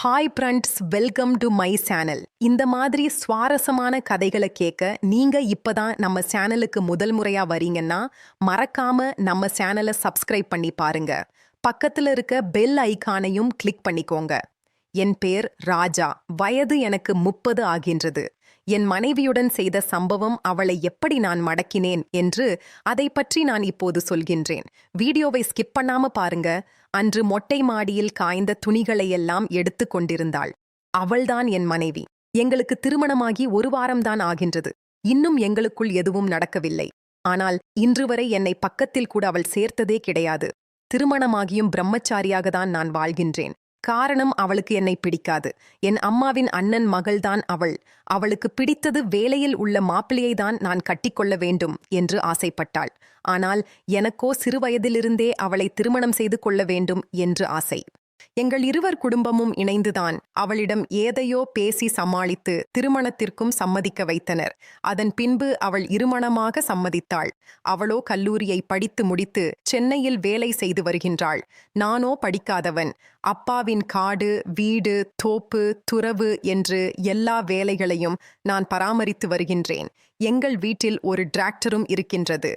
Hi friends, welcome to my channel. இந்த மாதிரி சுவாரஸ்யமான கதைகளை கேட்க நீங்க இப்பதான் நம்ம சேனலுக்கு முதல் முறையா வரீங்கன்னா மறக்காம நம்ம சேனலை சப்ஸ்கிரைப் பண்ணி பாருங்க. பக்கத்துல இருக்க பெல் ஐகானையும் கிளிக் பண்ணிக்கோங்க. என் பேர் ராஜா. வயது எனக்கு 30 ஆகின்றது. என் மனைவியுடன் செய்த சம்பவம் அவளை எப்படி நான் மடக்கினேன் என்று அதை பற்றி நான் இப்போது சொல்கின்றேன். வீடியோவை ஸ்கிப் பண்ணாம பாருங்க. அன்று மொட்டை மாடியில் காய்ந்த துணிகளையெல்லாம் எடுத்து கொண்டிருந்தாள். அவள்தான் என் மனைவி. எங்களுக்கு திருமணமாகி 1 வாரம்தான் ஆகின்றது. இன்னும் எங்களுக்குள் எதுவும் நடக்கவில்லை. ஆனால் இன்று வரை என்னை பக்கத்தில் கூட அவள் சேர்த்ததே கிடையாது. திருமணமாகியும் பிரம்மச்சாரியாக தான் நான் வாழ்கின்றேன். காரணம், அவளுக்கு என்னை பிடிக்காது. என் அம்மாவின் அண்ணன் மகள்தான் அவள். அவளுக்கு பிடித்தது வேலையில் உள்ள மாப்பிள்ளையை தான் நான் கட்டிக்கொள்ள வேண்டும் என்று ஆசைப்பட்டாள். ஆனால் எனக்கோ சிறுவயதிலிருந்தே அவளை திருமணம் செய்து கொள்ள வேண்டும் என்று ஆசை. எங்கள் இருவர் குடும்பமும் இணைந்துதான் அவளிடம் ஏதையோ பேசி சமாளித்து திருமணத்திற்கும் சம்மதிக்க வைத்தனர். அதன் பின்பு அவள் இருமணமாக சம்மதித்தாள். அவளோ கல்லூரியை படித்து முடித்து சென்னையில் வேலை செய்து வருகின்றாள். நானோ படிக்காதவன். அப்பாவின் காடு, வீடு, தோப்பு, துறவு என்று எல்லா வேலைகளையும் நான் பராமரித்து வருகின்றேன். எங்கள் வீட்டில் ஒரு டிராக்டரும் இருக்கின்றது.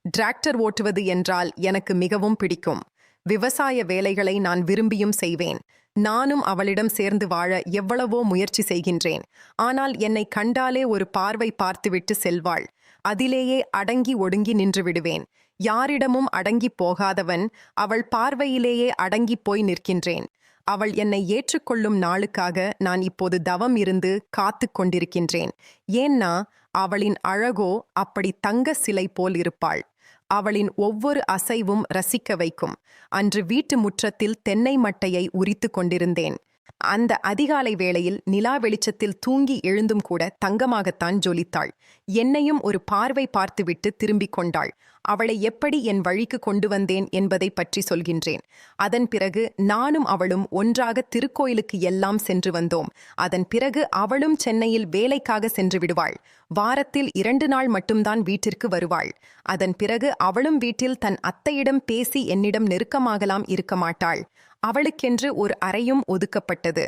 டிராக்டர் ஓட்டுவது என்றால் எனக்கு மிகவும் பிடிக்கும். விவசாய வேலைகளை நான் விரும்பியும் செய்வேன். நானும் அவளிடம் சேர்ந்து வாழ எவ்வளவோ முயற்சி செய்கின்றேன். ஆனால் என்னை கண்டாலே ஒரு பார்வை பார்த்துவிட்டு செல்வாள். அதிலேயே அடங்கி ஒடுங்கி நின்று விடுவேன். யாரிடமும் அடங்கி போகாதவன் அவள் பார்வையிலேயே அடங்கி போய் நிற்கின்றேன். அவள் என்னை ஏற்றுக்கொள்ளும் நாளுக்காக நான் இப்போது தவம் இருந்து காத்து கொண்டிருக்கின்றேன். ஏன்னா அவளின் அழகோ அப்படி தங்க சிலை போல் இருப்பாள். அவளின் ஒவ்வொரு அசைவும் ரசிக்க வைக்கும். அன்று வீட்டு முற்றத்தில் தென்னை மட்டையை உரித்து கொண்டிருந்தேன். அந்த அதிகாலை வேளையில் நிலா வெளிச்சத்தில் தூங்கி எழுந்தும் கூட தங்கமாகத்தான் ஜொலித்தாள். என்னையும் ஒரு பார்வை பார்த்துவிட்டு திரும்பிக் கொண்டாள். அவளை எப்படி என் வழிக்கு கொண்டு வந்தேன் என்பதை பற்றி சொல்கின்றேன். அதன் பிறகு நானும் அவளும் ஒன்றாக திருக்கோயிலுக்கு எல்லாம் சென்று வந்தோம். அதன் பிறகு அவளும் சென்னையில் வேலைக்காக சென்று விடுவாள். வாரத்தில் 2 நாள் மட்டும்தான் வீட்டிற்கு வருவாள். அதன் பிறகு அவளும் வீட்டில் தன் அத்தையிடம் பேசி என்னிடம் நெருக்கமாகலாம் இருக்க மாட்டாள். அவளுக்கென்று ஒரு அறையும் ஒதுக்கப்பட்டது.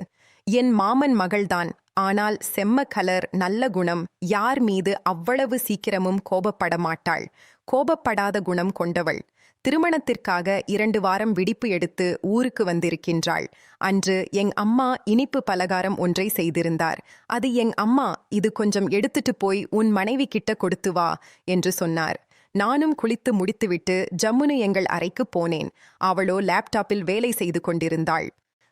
என் மாமன் மகள்தான். ஆனால் செம்ம கலர், நல்ல குணம். யார் மீது அவ்வளவு சீக்கிரமும் கோபப்பட மாட்டாள். கோபப்படாத குணம் கொண்டவள். திருமணத்திற்காக 2 வாரம் விடுப்பு எடுத்து ஊருக்கு வந்திருக்கின்றாள். அன்று எங் அம்மா இனிப்பு பலகாரம் ஒன்றை செய்திருந்தார். அது எங் அம்மா, இது கொஞ்சம் எடுத்துட்டு போய் உன் மனைவி கிட்ட கொடுத்து வா என்று சொன்னார். நானும் குளித்து முடித்துவிட்டு ஜம்முனு எங்கள் அறைக்கு போனேன். அவளோ லேப்டாப்பில் வேலை செய்து கொண்டிருந்தாள்.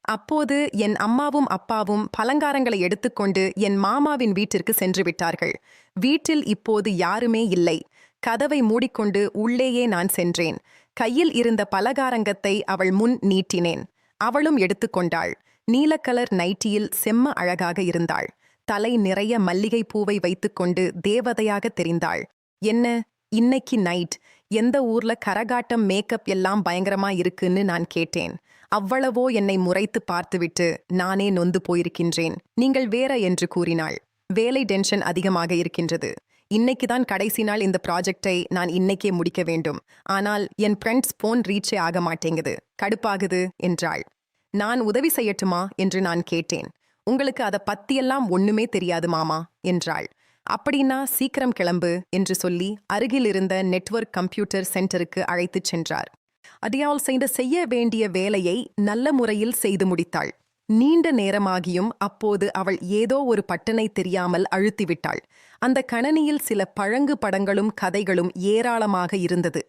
அப்போது என் அம்மாவும் அப்பாவும் பலகாரங்களை எடுத்துக்கொண்டு என் மாமாவின் வீட்டிற்கு சென்று விட்டார்கள். வீட்டில் இப்போது யாருமே இல்லை. கதவை மூடிக்கொண்டு உள்ளேயே நான் சென்றேன். கையில் இருந்த பலகாரங்கத்தை அவள் முன் நீட்டினேன். அவளும் எடுத்துக்கொண்டாள். நீலக்கலர் நைட்டியில் செம்ம அழகாக இருந்தாள். தலை நிறைய மல்லிகை பூவை வைத்துக்கொண்டு தேவதையாக தெரிந்தாள். என்ன இன்னைக்கு நைட் எந்த ஊர்ல கரகாட்டம், மேக்கப் எல்லாம் பயங்கரமா இருக்குன்னு நான் கேட்டேன். அவ்வளவோ என்னை முறைத்து பார்த்துவிட்டு நானே நொந்து போயிருக்கின்றேன். நீங்கள் வேற என்று கூறினாள். வேலை டென்ஷன் அதிகமாக இருக்கின்றது. இன்னைக்குதான் கடைசி நாள். இந்த ப்ராஜெக்டை நான் இன்னைக்கே முடிக்க வேண்டும். ஆனால் என் ஃப்ரெண்ட்ஸ் போன் ரீச்சே ஆக மாட்டேங்குது. கடுப்பாகுது என்றாள். நான் உதவி செய்யட்டுமா என்று நான் கேட்டேன். உங்களுக்கு அதை பத்தியெல்லாம் ஒண்ணுமே தெரியாது மாமா என்றாள். அப்படின்னா சீக்கிரம் கிளம்பு என்று சொல்லி அருகில் இருந்த நெட்வொர்க் கம்ப்யூட்டர் சென்டருக்கு அழைத்துச் சென்றார். அடியால் செய்ய வேண்டிய வேலையை நல்ல முறையில் செய்து முடித்தாள். நீண்ட நேரமாகியும் அப்போது அவள் ஏதோ ஒரு பட்டனை தெரியாமல் அழுத்திவிட்டாள். அந்த கணனியில் சில பழங்கு படங்களும் கதைகளும் ஏராளமாக இருந்தது.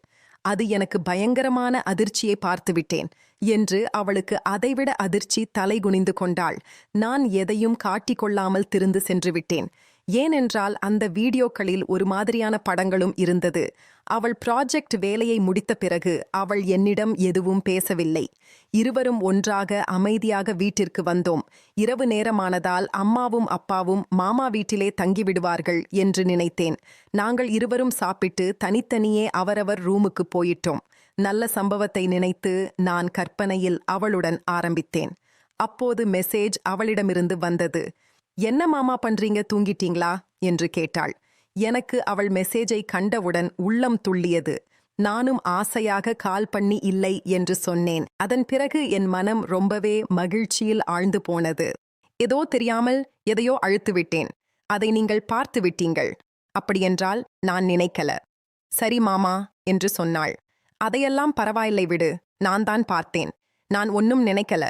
அது எனக்கு பயங்கரமான அதிர்ச்சியை பார்த்துவிட்டேன் என்று அவளுக்கு அதைவிட அதிர்ச்சி தலைகுனிந்து கொண்டாள். நான் எதையும் காட்டிக்கொள்ளாமல் திருந்து சென்று விட்டேன். ஏனென்றால் அந்த வீடியோக்களில் ஒரு மாதிரியான படங்களும் இருந்தது. அவள் ப்ராஜெக்ட் வேலையை முடித்த பிறகு அவள் என்னிடம் எதுவும் பேசவில்லை. இருவரும் ஒன்றாக அமைதியாக வீட்டிற்கு வந்தோம். இரவு நேரமானதால் அம்மாவும் அப்பாவும் மாமா வீட்டிலே தங்கிவிடுவார்கள் என்று நினைத்தேன். நாங்கள் இருவரும் சாப்பிட்டு தனித்தனியே அவரவர் ரூமுக்கு போயிட்டோம். நல்ல சம்பவத்தை நினைத்து நான் கற்பனையில் அவளுடன் ஆரம்பித்தேன். அப்போது மெசேஜ் அவளிடமிருந்து வந்தது. என்ன மாமா பண்றீங்க, தூங்கிட்டீங்களா என்று கேட்டாள். எனக்கு அவள் மெசேஜை கண்டவுடன் உள்ளம் துள்ளியது. நானும் ஆசையாக கால் பண்ணி இல்லை என்று சொன்னேன். அதன் பிறகு என் மனம் ரொம்பவே மகிழ்ச்சியில் ஆழ்ந்து போனது. ஏதோ தெரியாமல் எதையோ அழுத்து விட்டேன். அதை நீங்கள் பார்த்து விட்டீங்கள். அப்படியென்றால் நான் நினைக்கல. சரி மாமா என்று சொன்னாள். அதையெல்லாம் பரவாயில்லை விடு, நான் தான் பார்த்தேன். நான் ஒன்னும் நினைக்கல.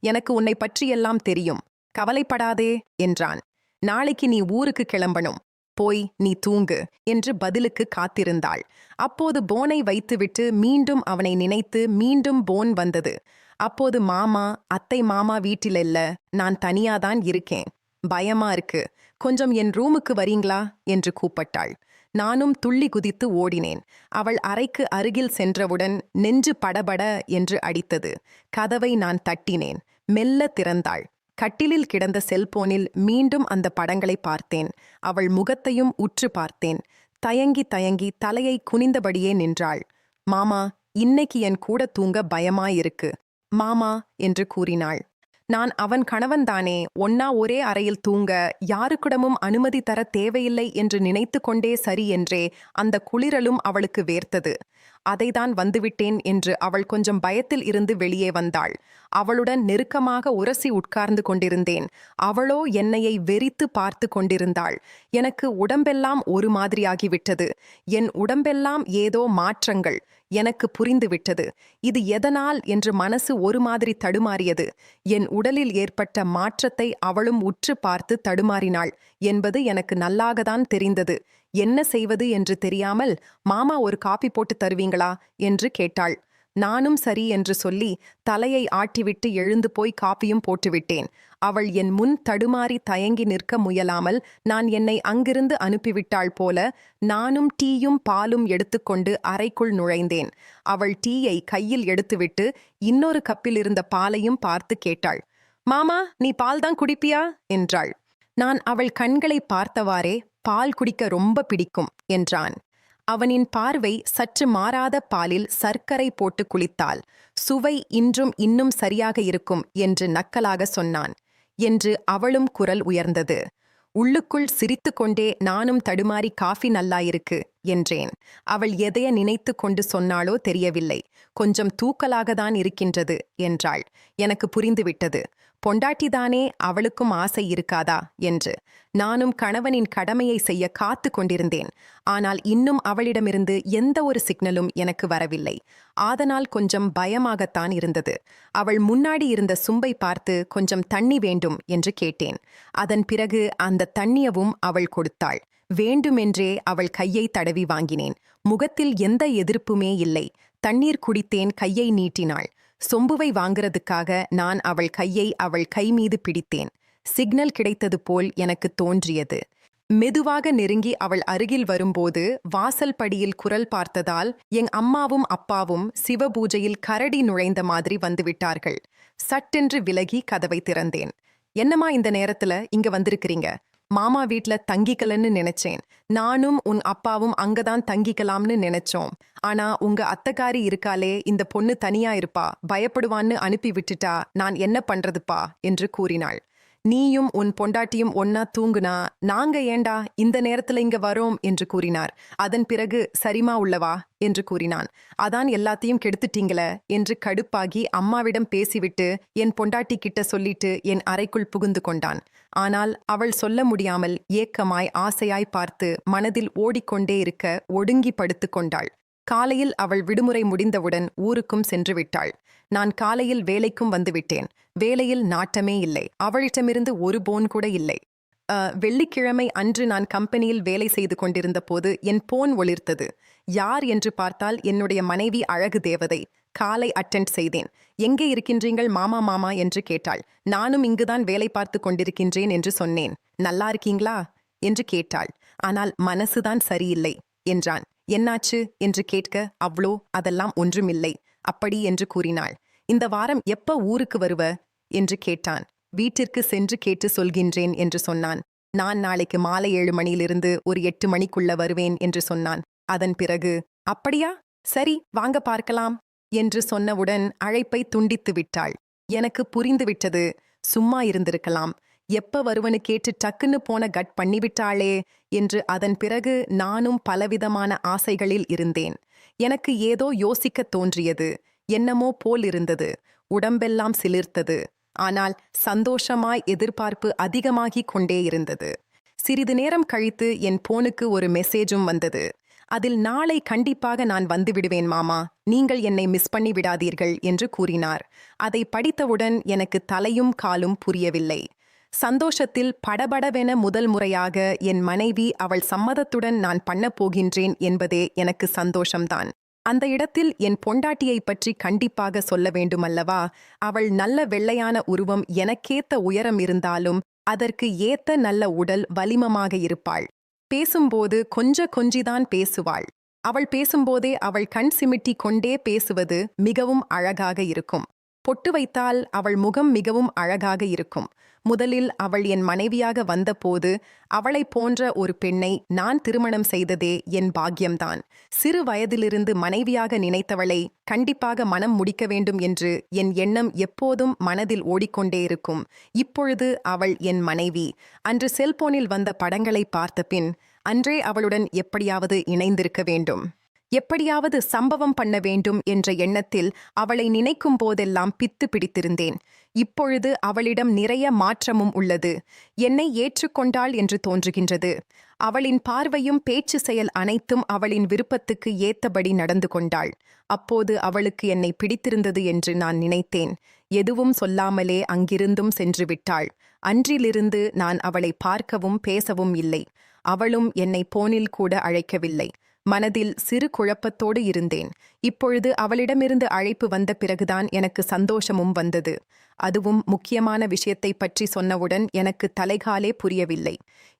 எனக்கு உன்னை பற்றியெல்லாம் தெரியும். கவலைப்படாதே என்றான். நாளைக்கு நீ ஊருக்கு கிளம்பணும். போய் நீ தூங்கு என்று பதிலுக்கு காத்திருந்தாள். அப்போது போனை வைத்துவிட்டு மீண்டும் அவனை நினைத்து மீண்டும் போன் வந்தது. அப்போது மாமா, அத்தை மாமா வீட்டிலில்ல, நான் தனியாதான் இருக்கேன். பயமா இருக்கு. கொஞ்சம் என் ரூமுக்கு வரீங்களா என்று கூப்பிட்டாள். நானும் துள்ளி குதித்து ஓடினேன். அவள் அறைக்கு அருகில் சென்றவுடன் நெஞ்சு படபட என்று அடித்தது. கதவை நான் தட்டினேன். மெல்ல திறந்தாள். கட்டிலில் கிடந்த செல்போனில் மீண்டும் அந்த படங்களை பார்த்தேன். அவள் முகத்தையும் உற்று பார்த்தேன். தயங்கி தயங்கி தலையை குனிந்தபடியே நின்றாள். மாமா, இன்னைக்கு என் கூட தூங்க பயமாயிருக்கு மாமா என்று கூறினாள். நான் அவன் கணவன்தானே, ஒன்னா ஒரே அறையில் தூங்க யாருக்கிடமும் அனுமதி தர தேவையில்லை என்று நினைத்து கொண்டே சரி என்றே அந்த குளிரலும் அவளுக்கு வேர்த்தது. அதைதான் வந்துவிட்டேன் என்று அவள் கொஞ்சம் பயத்தில் இருந்து வெளியே வந்தாள். அவளுடன் நெருக்கமாக உரசி உட்கார்ந்து கொண்டிருந்தேன். அவளோ என்னையை வெறித்து பார்த்து கொண்டிருந்தாள். எனக்கு உடம்பெல்லாம் ஒரு மாதிரியாகிவிட்டது. என் உடம்பெல்லாம் ஏதோ மாற்றங்கள் எனக்கு புரிந்துவிட்டது. இது எதனால் என்று மனசு ஒரு மாதிரி தடுமாறியது. என் உடலில் ஏற்பட்ட மாற்றத்தை அவளும் உற்று பார்த்து தடுமாறினாள் என்பது எனக்கு நல்லாகத்தான் தெரிந்தது. என்ன செய்வது என்று தெரியாமல், மாமா ஒரு காபி போட்டு தருவீங்களா என்று கேட்டாள். நானும் சரி என்று சொல்லி தலையை ஆட்டிவிட்டு எழுந்து போய் காப்பியும் போட்டுவிட்டேன். அவள் என் முன் தடுமாறி தயங்கி நிற்க முயலாமல் நான் என்னை அங்கிருந்து அனுப்பிவிட்டாள் போல நானும் டீயும் பாலும் எடுத்துக்கொண்டு அறைக்குள் நுழைந்தேன். அவள் டீயை கையில் எடுத்துவிட்டு இன்னொரு கப்பில் இருந்த பாலையும் பார்த்து கேட்டாள். மாமா, நீ பால்தான் குடிப்பியா என்றாள். நான் அவள் கண்களை பார்த்தவாறே பால் குடிக்க ரொம்ப பிடிக்கும் என்றான். அவனின் பார்வை சற்று மாறாத பாலில் சர்க்கரை போட்டு குளித்தாள். சுவை இன்னும் சரியாக இருக்கும் என்று நக்கலாக சொன்னான். என்று அவளும் குரல் உயர்ந்தது. உள்ளுக்குள் சிரித்து கொண்டே நானும் தடுமாறி காஃபி நல்லாயிருக்கு என்றேன். அவள் எதைய நினைத்து கொண்டு சொன்னாளோ தெரியவில்லை. கொஞ்சம் தூக்கலாகத்தான் இருக்கின்றது என்றாள். எனக்கு புரிந்துவிட்டது. பொண்டாட்டிதானே, அவளுக்கும் ஆசை இருக்காதா என்று. நானும் கணவனின் கடமையை செய்ய காத்து கொண்டிருந்தேன். ஆனால் இன்னும் அவளிடமிருந்து எந்த ஒரு சிக்னலும் எனக்கு வரவில்லை. அதனால் கொஞ்சம் பயமாகத்தான் இருந்தது. அவள் முன்னாடி இருந்த சும்பை பார்த்து கொஞ்சம் தண்ணி வேண்டும் என்று கேட்டேன். அதன் பிறகு அந்த தண்ணியவும் அவள் கொடுத்தாள். வேண்டுமென்றே அவள் கையை தடவி வாங்கினேன். முகத்தில் எந்த எதிர்ப்புமே இல்லை. தண்ணீர் குடித்தேன். கையை நீட்டினாள். சொம்புவை வாங்கிறதுக்காக நான் அவள் கையை அவள் கை மீது பிடித்தேன். சிக்னல் கிடைத்தது போல் எனக்கு தோன்றியது. மெதுவாக நெருங்கி அவள் அருகில் வரும்போது வாசல் படியில் குரல் பார்த்ததால் என் அம்மாவும் அப்பாவும் சிவபூஜையில் கரடி நுழைந்த மாதிரி வந்துவிட்டார்கள். சட்டென்று விலகி கதவை திறந்தேன். என்னம்மா இந்த நேரத்துல இங்க வந்திருக்கிறீங்க? மாமா வீட்ல தங்கிக்கலன்னு நினைச்சேன். நானும் உன் அப்பாவும் அங்கதான் தங்கிக்கலாம்னு நினைச்சோம். ஆனா உங்க அத்தைக்காரி இருக்காளே, இந்த பொண்ணு தனியா இருப்பா, பயப்படுவான்னு அனுப்பி விட்டுட்டா, நான் என்ன பண்றதுப்பா என்று கூறினாள். நீயும் உன் பொண்டாட்டியும் ஒன்னா தூங்குனா நாங்க ஏண்டா இந்த நேரத்துல இங்க வரோம் என்று கூறினார். அதன் பிறகு சரிமா உள்ளவா என்று கூறினான். அதான் எல்லாத்தையும் கெடுத்துட்டீங்கள என்று கடுப்பாகி அம்மாவிடம் பேசிவிட்டு என் பொண்டாட்டி கிட்ட சொல்லிட்டு என் அறைக்குள் புகுந்து கொண்டான். ஆனால் அவள் சொல்ல முடியாமல் ஏக்கமாய் ஆசையாய் பார்த்து மனதில் ஓடிக்கொண்டே இருக்க ஒடுங்கி படுத்து கொண்டாள். காலையில் அவள் விடுமுறை முடிந்தவுடன் ஊருக்கும் சென்று விட்டாள். நான் காலையில் வேலைக்கும் வந்துவிட்டேன். வேலையில் நாட்டமே இல்லை. அவளிடமிருந்து ஒரு போன் கூட இல்லை. வெள்ளிக்கிழமை அன்று நான் கம்பெனியில் வேலை செய்து கொண்டிருந்த போது என் போன் ஒளிர்த்தது. யார் என்று பார்த்தால் என்னுடைய மனைவி அழகு தேவதை. காலை அட்டெண்ட் செய்தேன். எங்கே இருக்கின்றீங்கள் மாமா மாமா என்று கேட்டாள். நானும் இங்குதான் வேலை பார்த்து கொண்டிருக்கின்றேன் என்று சொன்னேன். நல்லா இருக்கீங்களா என்று கேட்டாள். ஆனால் மனசுதான் சரியில்லை என்றான். என்னாச்சு என்று கேட்க அவ்வளோ அதெல்லாம் ஒன்றுமில்லை அப்படி என்று கூறினாள். இந்த வாரம் எப்ப ஊருக்கு வருவ என்று கேட்டான். வீட்டிற்கு சென்று கேட்டு சொல்கின்றேன் என்று சொன்னான். நான் நாளைக்கு மாலை 7 மணியிலிருந்து ஒரு 8 மணிக்குள்ள வருவேன் என்று சொன்னான். அதன் பிறகு அப்படியா, சரி வாங்க பார்க்கலாம் என்று சொன்னவுடன் அழைப்பை துண்டித்து விட்டாள். எனக்கு புரிந்துவிட்டது. சும்மா இருந்திருக்கலாம். எப்ப வருவனு கேட்டு டக்குன்னு போன கட் பண்ணிவிட்டாளே என்று அதன் பிறகு நானும் பலவிதமான ஆசைகளில் இருந்தேன். எனக்கு ஏதோ யோசிக்கத் தோன்றியது. என்னமோ போல் இருந்தது. உடம்பெல்லாம் சிலிர்த்தது. ஆனால் சந்தோஷமாய் எதிர்பார்ப்பு அதிகமாகிக் கொண்டே இருந்தது. சிறிது நேரம் கழித்து என் போனுக்கு ஒரு மெசேஜும் வந்தது. அதில் நாளை கண்டிப்பாக நான் வந்துவிடுவேன் மாமா, நீங்கள் என்னை மிஸ் பண்ணி விடாதீர்கள் என்று கூறினார். அதை படித்தவுடன் எனக்கு தலையும் காலும் புரியவில்லை. சந்தோஷத்தில் படபடவென முதல் முறையாக என் மனைவி அவள் சம்மதத்துடன் நான் பண்ணப் போகின்றேன் என்பதே எனக்கு சந்தோஷம்தான். அந்த இடத்தில் என் பொண்டாட்டியை பற்றி கண்டிப்பாக சொல்ல வேண்டுமல்லவா? அவள் நல்ல வெள்ளையான உருவம், எனக்கேத்த உயரம் இருந்தாலும் அதற்கு ஏத்த நல்ல உடல், வலிமமாக இருப்பாள். பேசும்போது கொஞ்சிதான் பேசுவாள். அவள் பேசும்போதே அவள் கண் சிமிட்டி கொண்டே பேசுவது மிகவும் அழகாக இருக்கும். பொட்டு வைத்தால் அவள் முகம் மிகவும் அழகாக இருக்கும். முதலில் அவள் என் மனைவியாக வந்தபோது அவளைப் போன்ற ஒரு பெண்ணை நான் திருமணம் செய்ததே என் பாக்கியம்தான். சிறு வயதிலிருந்து மனைவியாக நினைத்தவளை கண்டிப்பாக மனம் முடிக்க வேண்டும் என்று என் எண்ணம் எப்போதும் மனதில் ஓடிக்கொண்டே இருக்கும். இப்பொழுது அவள் என் மனைவி. அன்று செல்போனில் வந்த படங்களை பார்த்த பின் அன்றே அவளுடன் எப்படியாவது இணைந்திருக்க வேண்டும், எப்படியாவது சம்பவம் பண்ண வேண்டும் என்ற எண்ணத்தில் அவளை நினைக்கும் போதெல்லாம் பித்து பிடித்திருந்தேன். இப்பொழுது அவளிடம் நிறைய மாற்றமும் உள்ளது. என்னை ஏற்றுக்கொண்டாள் என்று தோன்றுகின்றது. அவளின் பார்வையும் பேச்சு செயல் அனைத்தும் அவளின் விருப்பத்துக்கு ஏத்தபடி நடந்து கொண்டாள். அப்போது அவளுக்கு என்னை பிடித்திருந்தது என்று நான் நினைத்தேன். எதுவும் சொல்லாமலே அங்கிருந்தும் சென்று விட்டாள். அன்றிலிருந்து நான் அவளை பார்க்கவும் பேசவும் இல்லை. அவளும் என்னை போனில் கூட அழைக்கவில்லை. மனதில் சிறு குழப்பத்தோடு இருந்தேன். இப்பொழுது அவளிடமிருந்து அழைப்பு வந்த பிறகுதான் எனக்கு சந்தோஷமும் வந்தது. அதுவும் முக்கியமான விஷயத்தை பற்றி சொன்னவுடன் எனக்கு தலைகாலே புரியவில்லை.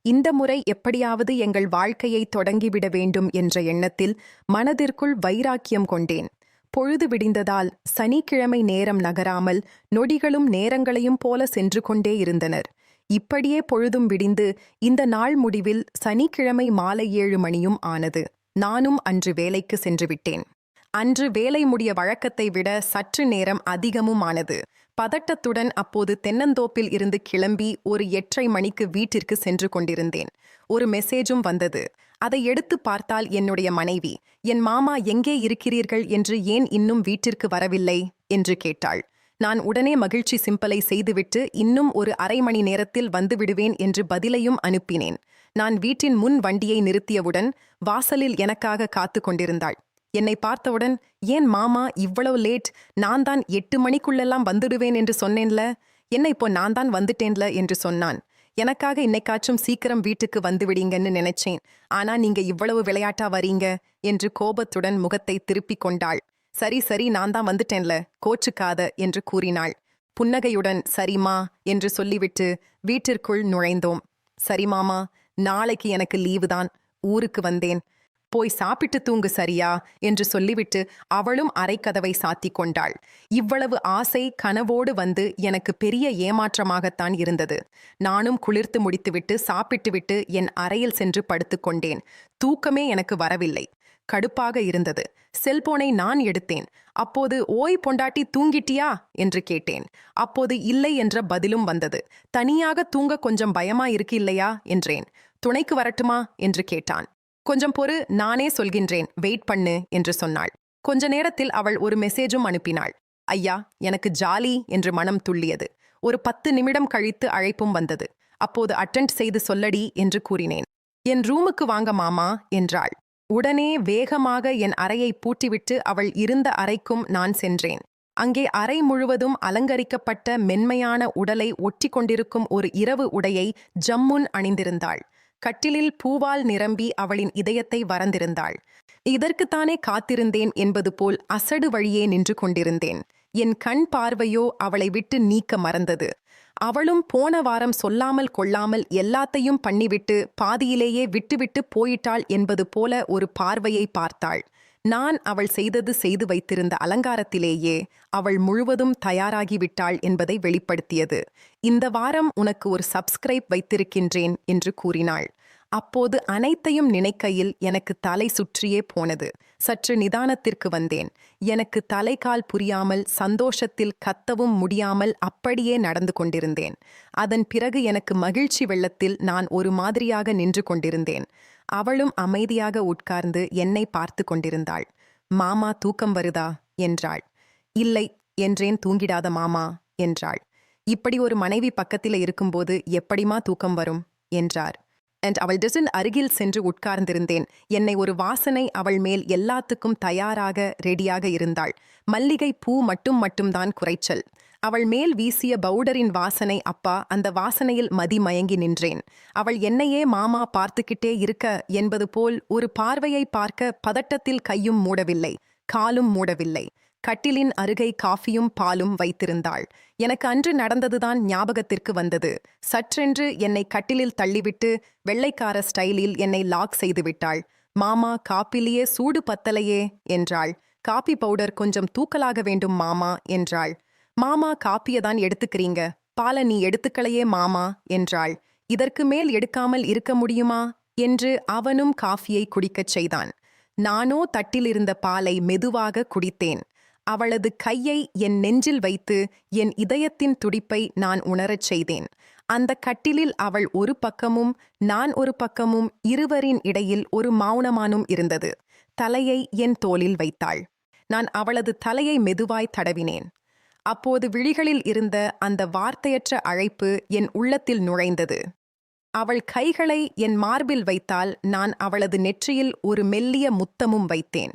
இந்த முறை எப்படியாவது எங்கள் வாழ்க்கையை தொடங்கிவிட வேண்டும் என்ற எண்ணத்தில் மனதிற்குள் வைராக்கியம் கொண்டேன். பொழுது விடிந்ததால் சனிக்கிழமை நேரம் நகராமல் நொடிகளும் நேரங்களையும் போல சென்று கொண்டே இருந்தனர். இப்படியே பொழுதும் விடிந்து இந்த நாள் முடிவில் சனிக்கிழமை மாலை 7 மணியும் ஆனது. நானும் அன்று வேலைக்கு சென்று விட்டேன். அன்று வேலை முடிய வழக்கத்தை விட சற்று நேரம் அதிகமும் ஆனது. பதட்டத்துடன் அப்போது தென்னந்தோப்பில் இருந்து கிளம்பி ஒரு 8:30 மணிக்கு வீட்டிற்கு சென்று கொண்டிருந்தேன். ஒரு மெசேஜும் வந்தது. அதை எடுத்து பார்த்தால் என்னுடைய மனைவி, என் மாமா எங்கே இருக்கிறீர்கள் என்று ஏன் இன்னும் வீட்டிற்கு வரவில்லை என்று கேட்டாள். நான் உடனே மகிழ்ச்சி சிம்பலை செய்துவிட்டு இன்னும் ஒரு அரை மணி நேரத்தில் வந்துவிடுவேன் என்று பதிலையும் அனுப்பினேன். நான் வீட்டின் முன் வண்டியை நிறுத்தியவுடன் வாசலில் எனக்காக காத்து கொண்டிருந்தாள். என்னை பார்த்தவுடன், ஏன் மாமா இவ்வளவு லேட்? நான் தான் 8 மணிக்குள்ளெல்லாம் வந்துடுவேன் என்று சொன்னேன்ல, என்ன இப்போ நான் தான் வந்துட்டேன்ல என்று சொன்னான். எனக்காக இன்னைக்காச்சும் சீக்கிரம் வீட்டுக்கு வந்துவிடுங்கன்னு நினைச்சேன். ஆனா நீங்க இவ்வளவு விளையாட்டா வரீங்க என்று கோபத்துடன் முகத்தை திருப்பிக் கொண்டாள். சரி நான் தான் வந்துட்டேன்ல, கோச்சுக்காத என்று கூறினாள். புன்னகையுடன் சரிமா என்று சொல்லிவிட்டு வீட்டிற்குள் நுழைந்தோம். சரி மாமா, நாளைக்கு எனக்கு லீவு தான், ஊருக்கு வந்தேன், போய் சாப்பிட்டு தூங்கு சரியா என்று சொல்லிவிட்டு அவளும் அறைக்கதவை சாத்தி கொண்டாள். இவ்வளவு ஆசை கனவோடு வந்து எனக்கு பெரிய ஏமாற்றமாகத்தான் இருந்தது. நானும் குளிர்த்து முடித்துவிட்டு சாப்பிட்டுவிட்டு என் அறையில் சென்று படுத்துக்கொண்டேன். தூக்கமே எனக்கு வரவில்லை. கடுப்பாக இருந்தது. செல்போனை நான் எடுத்தேன். அப்போது ஓய் பொண்டாட்டி தூங்கிட்டியா என்று கேட்டேன். அப்போது இல்லை என்ற பதிலும் வந்தது. தனியாக தூங்க கொஞ்சம் பயமா இருக்கு இல்லையா என்றேன். துணைக்கு வரட்டுமா என்று கேட்டான். கொஞ்சம் பொறு, நானே சொல்கின்றேன், வெயிட் பண்ணு என்று சொன்னாள். கொஞ்ச நேரத்தில் அவள் ஒரு மெசேஜும் அனுப்பினாள். ஐயா, எனக்கு ஜாலி என்று மனம் துள்ளியது. ஒரு 10 நிமிடம் கழித்து அழைப்பும் வந்தது. அப்போது அட்டெண்ட் செய்து சொல்லடி என்று கூறினேன். என் ரூமுக்கு வாங்க மாமா என்றாள். உடனே வேகமாக என் அறையை பூட்டிவிட்டு அவள் இருந்த அறைக்கும் நான் சென்றேன். அங்கே அறை முழுவதும் அலங்கரிக்கப்பட்ட மென்மையான உடலை ஒட்டி கொண்டிருக்கும் ஒரு இரவு உடையை ஜம்முன் அணிந்திருந்தாள். கட்டிலில் பூவால் நிரம்பி அவளின் இதயத்தை வரந்திருந்தாள். இதற்குத்தானே காத்திருந்தேன் என்பது போல் அசடு வழியே நின்று கொண்டிருந்தேன். என் கண் பார்வையோ அவளை விட்டு நீக்க மறந்தது. அவளும் போன வாரம் சொல்லாமல் கொள்ளாமல் எல்லாத்தையும் பண்ணிவிட்டு பாதியிலேயே விட்டுவிட்டு போயிட்டாள் என்பது போல ஒரு பார்வையை பார்த்தாள். நான் அவள் செய்து வைத்திருந்த அலங்காரத்திலேயே அவள் முழுவதும் தயாராகிவிட்டாள் என்பதை வெளிப்படுத்தியது. இந்த வாரம் உனக்கு ஒரு சப்ஸ்கிரைப் வைத்திருக்கின்றேன் என்று கூறினாள். அப்போது அனைத்தையும் நினைக்கையில் எனக்கு தலை சுற்றியே போனது. சற்று நிதானத்திற்கு வந்தேன். எனக்கு தலைகால் புரியாமல் சந்தோஷத்தில் கத்தவும் முடியாமல் அப்படியே நடந்து கொண்டிருந்தேன். அதன் பிறகு எனக்கு மகிழ்ச்சி வெள்ளத்தில் நான் ஒரு மாதிரியாக நின்று கொண்டிருந்தேன். அவளும் அமைதியாக உட்கார்ந்து என்னை பார்த்து கொண்டிருந்தாள். மாமா தூக்கம் வருதா என்றாள். இல்லை என்றேன். தூங்கிடாத மாமா என்றாள். இப்படி ஒரு மனைவி பக்கத்தில் இருக்கும்போது எப்படிமா தூக்கம் வரும் என்றார். அவள் டிசன் அருகில் சென்று உட்கார்ந்திருந்தேன். என்னை ஒரு வாசனை அவள் மேல் எல்லாத்துக்கும் தயாராக ரெடியாக இருந்தாள். மல்லிகை பூ மட்டும்தான் குறைச்சல். அவள் மேல் வீசிய பவுடரின் வாசனை. அப்பா, அந்த வாசனையில் மதிமயங்கி நின்றேன். அவள் என்னையே மாமா பார்த்துக்கிட்டே இருக்க என்பது போல் ஒரு பார்வையை பார்க்க பதட்டத்தில் கையும் மூடவில்லை, காலும் மூடவில்லை. கட்டிலின் அருகே காஃபியும் பாலும் வைத்திருந்தாள். எனக்கு அன்று நடந்ததுதான் ஞாபகத்திற்கு வந்தது. சற்றென்று என்னை கட்டிலில் தள்ளிவிட்டு வெள்ளைக்கார ஸ்டைலில் என்னை லாக் செய்து விட்டாள். மாமா, காப்பிலேயே சூடு பத்தலையே என்றாள். காப்பி பவுடர் கொஞ்சம் தூக்கலாக வேண்டும் மாமா என்றாள். மாமா, காப்பியதான் எடுத்துக்கிறீங்க, பாலை நீ எடுத்துக்கலையே மாமா என்றாள். இதற்கு மேல் எடுக்காமல் இருக்க முடியுமா என்று அவனும் காஃபியை குடிக்கச் செய்தான். நானோ தட்டிலிருந்த பாலை மெதுவாக குடித்தேன். அவளது கையை என் நெஞ்சில் வைத்து என் இதயத்தின் துடிப்பை நான் உணரச் செய்தேன். அந்த கட்டிலில் அவள் ஒரு பக்கமும் நான் ஒரு பக்கமும், இருவரின் இடையில் ஒரு மௌனமானும் இருந்தது. தலையை என் தோளில் வைத்தாள். நான் அவளது தலையை மெதுவாய் தடவினேன். அப்போது விழிகளில் இருந்த அந்த வார்த்தையற்ற அழைப்பு என் உள்ளத்தில் நுழைந்தது. அவள் கைகளை என் மார்பில் வைத்தால் நான் அவளது நெற்றியில் ஒரு மெல்லிய முத்தமும் வைத்தேன்.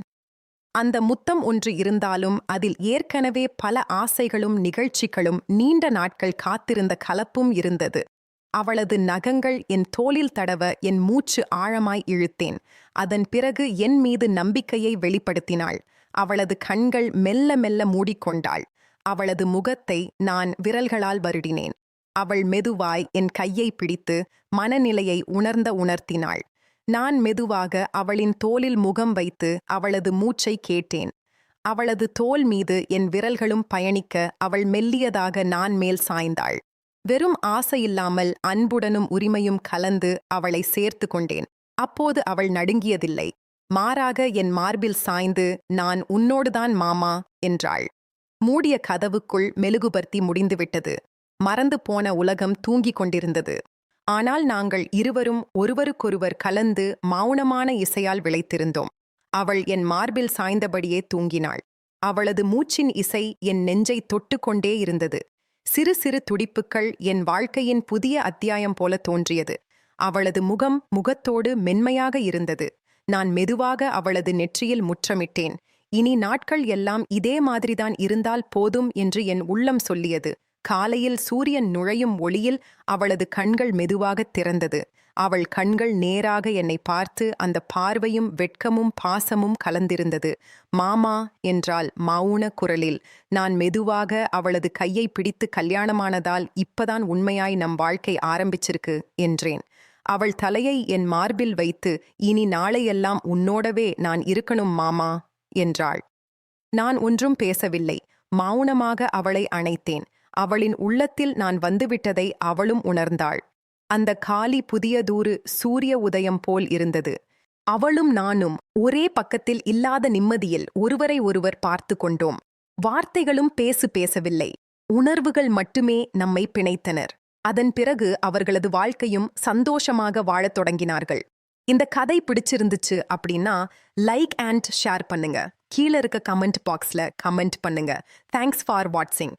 அந்த முத்தம் ஒன்று இருந்தாலும் அதில் ஏற்கனவே பல ஆசைகளும் நிகழ்ச்சிகளும் நீண்ட நாட்கள் காத்திருந்த கலப்பும் இருந்தது. அவளது நகங்கள் என் தோளில் தடவ என் மூச்சு ஆழமாய் இழுத்தேன். அதன் பிறகு என் மீது நம்பிக்கையை வெளிப்படுத்தினாள். அவளது கண்கள் மெல்ல மெல்ல மூடிக்கொண்டாள். அவளது முகத்தை நான் விரல்களால் வருடினேன். அவள் மெதுவாய் என் கையை பிடித்து மனநிலையை உணர்த்தினாள். நான் மெதுவாக அவளின் தோளில் முகம் வைத்து அவளது மூச்சை கேட்டேன். அவளது தோள் மீது என் விரல்களும் பயணிக்க அவள் மெல்லியதாக நான் மேல் சாய்ந்தாள். வெறும் ஆசையில்லாமல் அன்புடனும் உரிமையும் கலந்து அவளை சேர்த்து கொண்டேன். அப்போது அவள் நடுங்கியதில்லை. மாறாக என் மார்பில் சாய்ந்து, நான் உன்னோடுதான் மாமா என்றாள். மூடிய கதவுக்குள் மெழுகுபர்த்தி முடிந்துவிட்டது. மறந்து போன உலகம் தூங்கிக் கொண்டிருந்தது. ஆனால் நாங்கள் இருவரும் ஒருவருக்கொருவர் கலந்து மௌனமான இசையால் விளைத்திருந்தோம். அவள் என் மார்பில் சாய்ந்தபடியே தூங்கினாள். அவளது மூச்சின் இசை என் நெஞ்சை தொட்டுக்கொண்டே இருந்தது. சிறு சிறு துடிப்புக்கள் என் வாழ்க்கையின் புதிய அத்தியாயம் போல தோன்றியது. அவளது முகத்தோடு மென்மையாக இருந்தது. நான் மெதுவாக அவளது நெற்றியில் முற்றமிட்டேன். இனி நாட்கள் எல்லாம் இதே மாதிரிதான் இருந்தால் போதும் என்று என் உள்ளம் சொல்லியது. காலையில் சூரியன் நுழையும் ஒளியில் அவளது கண்கள் மெதுவாக திறந்தது. அவள் கண்கள் நேராக என்னை பார்த்து, அந்த பார்வையும் வெட்கமும் பாசமும் கலந்திருந்தது. மாமா என்றாள் மௌன குரலில். நான் மெதுவாக அவளது கையை பிடித்து, கல்யாணமானதால் இப்பதான் உண்மையாய் நம் வாழ்க்கை ஆரம்பிச்சிருக்கு என்றேன். அவள் தலையை என் மார்பில் வைத்து, இனி நாளையெல்லாம் உன்னோடவே நான் இருக்கணும் மாமா என்றாள். நான் ஒன்றும் பேசவில்லை. மௌனமாக அவளை அணைத்தேன். அவளின் உள்ளத்தில் நான் வந்துவிட்டதை அவளும் உணர்ந்தாள். அந்த காலி புதியதூறு சூரிய உதயம் போல் இருந்தது. அவளும் நானும் ஒரே பக்கத்தில் இல்லாத நிம்மதியில் ஒருவரை ஒருவர் பார்த்து கொண்டோம். வார்த்தைகளும் பேசவில்லை. உணர்வுகள் மட்டுமே நம்மை பிணைத்தனர். அதன் பிறகு அவர்களது வாழ்க்கையும் சந்தோஷமாக வாழத் தொடங்கினார்கள். இந்த கதை பிடிச்சிருந்துச்சு அப்படின்னா லைக் அண்ட் ஷேர் பண்ணுங்க. கீழே இருக்க கமெண்ட் பாக்ஸ்ல கமெண்ட் பண்ணுங்க. தேங்க்ஸ் ஃபார் வாட்சிங்.